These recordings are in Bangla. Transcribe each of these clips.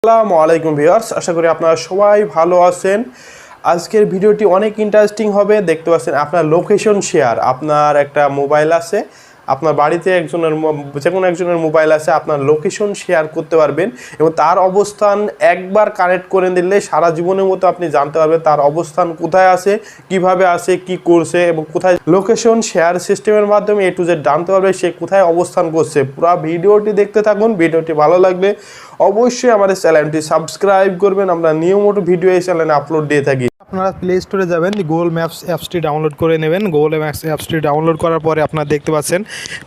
আসসালামু আলাইকুম ভিউয়ার্স, আশা করি আপনারা সবাই ভালো আছেন। আজকের ভিডিওটি অনেক ইন্টারেস্টিং হবে। দেখতে পাচ্ছেন আপনার লোকেশন শেয়ার। আপনার একটা মোবাইল আছে, আপনার বাড়িতে যে কোনো একজনের মোবাইল আছে, আপনার লোকেশন শেয়ার করতে পারবেন এবং তার অবস্থান একবার কানেক্ট করে দিলে সারা জীবনের মতো আপনি জানতে পারবেন তার অবস্থান কোথায় আছে, কিভাবে আছে, কি করছে এবং কোথায়। লোকেশন শেয়ার সিস্টেমের মাধ্যমে A to Z জানতে পারবে সে কোথায় অবস্থান করছে। পুরো ভিডিওটি দেখতে থাকুন। ভিডিওটি ভালো লাগলে অবশ্যই আমাদের চ্যানেলটি সাবস্ক্রাইব করবেন। আমরা নিয়মিত ভিডিও এই চ্যানেলে আপলোড দিয়ে থাকি। আপনারা প্লে স্টোরে যাবেন, গুগল ম্যাপস অ্যাপসটি ডাউনলোড করে নেবেন। গুগল ম্যাপস অ্যাপসটি ডাউনলোড করার পরে আপনারা দেখতে পাচ্ছেন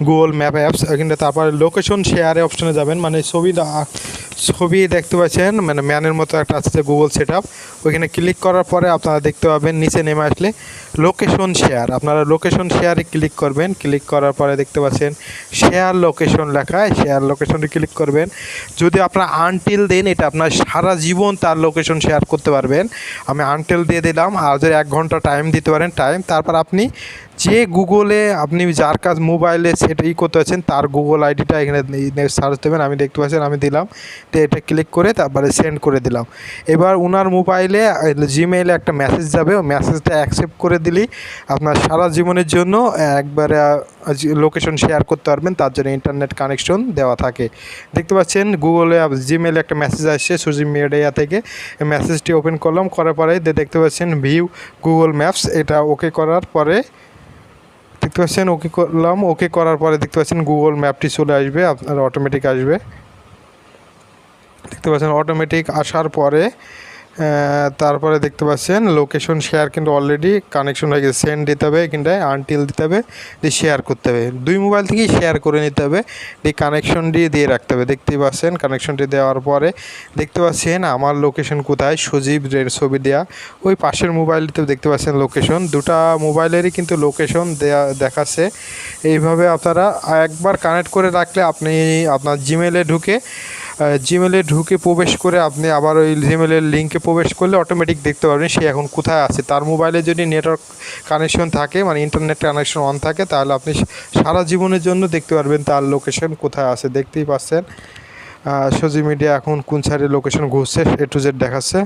গুগল ম্যাপ অ্যাপস। এখানে তারপরে লোকেশন শেয়ারে অপশনে যাবেন, মানে ছবি দেখতে পাচ্ছেন, মানে ম্যানের মতো একটা আছে গুগল সেট আপ। ওইখানে ক্লিক করার পরে আপনারা দেখতে পাবেন নিচে নেমে আসলে লোকেশন শেয়ার। আপনারা লোকেশন শেয়ারে ক্লিক করবেন। ক্লিক করার পরে দেখতে পাচ্ছেন শেয়ার লোকেশন লেখা, শেয়ার লোকেশনে ক্লিক করবেন। যদি আপনারা আনটিল দেন, এটা আপনার সারা জীবন তার লোকেশন শেয়ার করতে পারবেন। আমি আনটিল দিয়ে দিলাম, আর যদি 1 ঘন্টা টাইম দিতে পারেন তারপর আপনি যে গুগলে আপনি যার কাজ মোবাইলে সেটা করতে পারছেন তার গুগল আইডিটা এখানে সার্চ দেবেন। আমি দেখতে পাচ্ছেন আমি দিলাম, তো এটা ক্লিক করে তারপরে সেন্ড করে দিলাম। এবার ওনার মোবাইলে জিমেইলে একটা মেসেজ যাবে, ওই মেসেজটা অ্যাকসেপ্ট করে দিলেই আপনার সারা জীবনের জন্য একবারে লোকেশন শেয়ার করতে পারবেন। তার জন্য ইন্টারনেট কানেকশন দেওয়া থাকে। দেখতে পাচ্ছেন গুগলে জিমেইলে একটা মেসেজ আসছে সজিব মিডিয়া থেকে। এই মেসেজটি ওপেন করলাম, করার পরে দেখতে পাচ্ছেন ভিউ গুগল ম্যাপস। এটা ওকে করার পরে দেখতে পাচ্ছেন ওকে করলাম। ওকে করার পরে দেখতে পাচ্ছেন গুগল ম্যাপটি চলে আসবে, আপনার অটোমেটিক আসবে। দেখতে পাচ্ছেন অটোমেটিক আসার পরে তারপরে দেখতে পাচ্ছেন লোকেশন শেয়ার কিন্তু অলরেডি কানেকশন হয়ে গেছে। সেন্ড দিতে হবে, এখানটায় আনটিল দিতে হবে, দিয়ে শেয়ার করতে হবে। 2 মোবাইল থেকেই শেয়ার করে নিতে হবে, এই কানেকশনটি দিয়ে রাখতে হবে। দেখতেই পাচ্ছেন কানেকশনটি দেওয়ার পরে দেখতে পাচ্ছেন আমার লোকেশন কোথায়, সজীব ছবি দেওয়া। ওই পাশের মোবাইলটিতেও দেখতে পাচ্ছেন লোকেশন। দুটা মোবাইলেরই কিন্তু লোকেশন দেখাচ্ছে। এইভাবে আপনারা একবার কানেক্ট করে রাখলে আপনি আপনার জিমেলে ঢুকে প্রবেশ করে আপনি আবার ওই জিমেলের লিঙ্কে প্রবেশ করলে অটোমেটিক দেখতে পারবেন সে এখন কোথায় আছে। তার মোবাইলে যদি নেটওয়ার্ক কানেকশন থাকে, মানে ইন্টারনেট কানেকশন অন থাকে, তাহলে আপনি সারা জীবনের জন্য দেখতে পারবেন তার লোকেশন কোথায় আছে। দেখতেই পাচ্ছেন সোশ্যাল মিডিয়া এখন কোন সাইডে লোকেশন ঘুরছে A to Z দেখাচ্ছে।